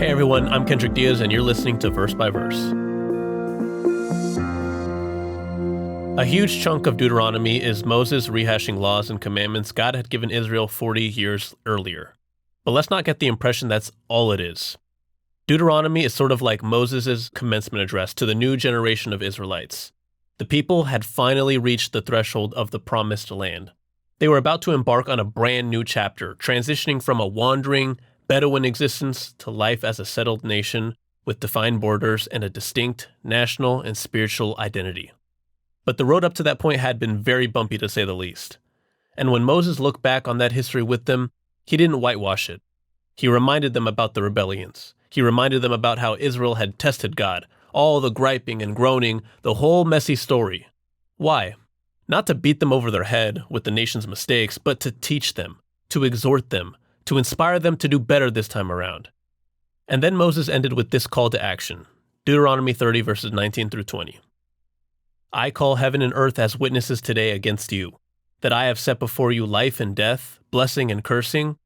Hey everyone, I'm Kendrick Diaz, and you're listening to Verse by Verse. A huge chunk of Deuteronomy is Moses rehashing laws and commandments God had given Israel 40 years earlier. But let's not get the impression that's all it is. Deuteronomy is sort of like Moses' commencement address to the new generation of Israelites. The people had finally reached the threshold of the promised land. They were about to embark on a brand new chapter, transitioning from a wandering, Bedouin existence to life as a settled nation with defined borders and a distinct national and spiritual identity. But the road up to that point had been very bumpy, to say the least. And when Moses looked back on that history with them, he didn't whitewash it. He reminded them about the rebellions. He reminded them about how Israel had tested God, all the griping and groaning, the whole messy story. Why? Not to beat them over their head with the nation's mistakes, but to teach them, to exhort them, to inspire them to do better this time around. And then Moses ended with this call to action, Deuteronomy 30 verses 19 through 20. I call heaven and earth as witnesses today against you, that I have set before you life and death, blessing and cursing.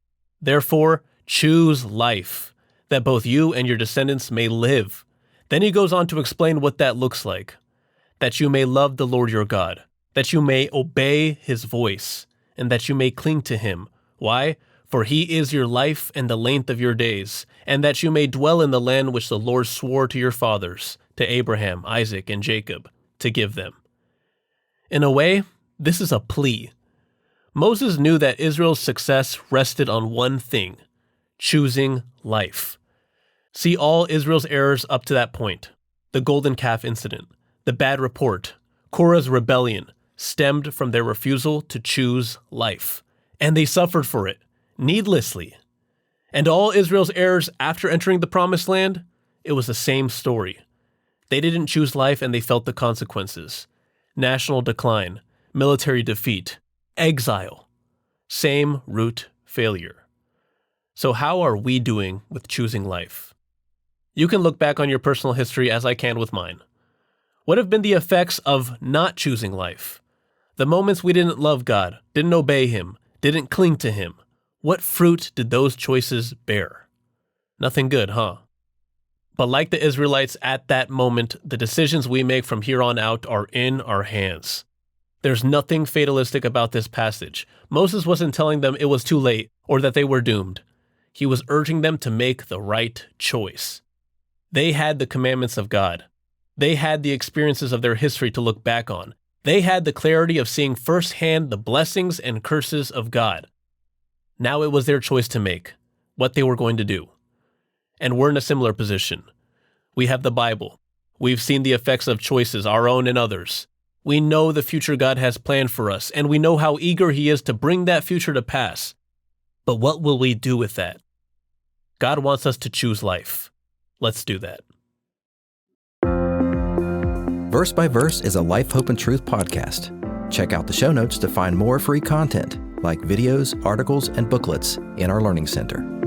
Therefore, choose life, that both you and your descendants may live. Then he goes on to explain what that looks like, that you may love the Lord your God, that you may obey his voice, and that you may cling to him. Why? For he is your life and the length of your days, and that you may dwell in the land which the Lord swore to your fathers, to Abraham, Isaac, and Jacob, to give them. In a way, this is a plea. Moses knew that Israel's success rested on one thing, choosing life. See all Israel's errors up to that point, the golden calf incident, the bad report, Korah's rebellion, stemmed from their refusal to choose life. And they suffered for it, needlessly. And all Israel's errors after entering the promised land, it was the same story. They didn't choose life and they felt the consequences. National decline, military defeat, exile. Same root failure. So how are we doing with choosing life? You can look back on your personal history as I can with mine. What have been the effects of not choosing life? The moments we didn't love God, didn't obey him, didn't cling to him. What fruit did those choices bear? Nothing good, huh? But like the Israelites at that moment, the decisions we make from here on out are in our hands. There's nothing fatalistic about this passage. Moses wasn't telling them it was too late or that they were doomed. He was urging them to make the right choice. They had the commandments of God. They had the experiences of their history to look back on. They had the clarity of seeing firsthand the blessings and curses of God. Now it was their choice to make, what they were going to do. And we're in a similar position. We have the Bible. We've seen the effects of choices, our own and others. We know the future God has planned for us, and we know how eager he is to bring that future to pass. But what will we do with that? God wants us to choose life. Let's do that. Verse by Verse is a Life, Hope, and Truth podcast. Check out the show notes to find more free content, like videos, articles, and booklets in our Learning Center.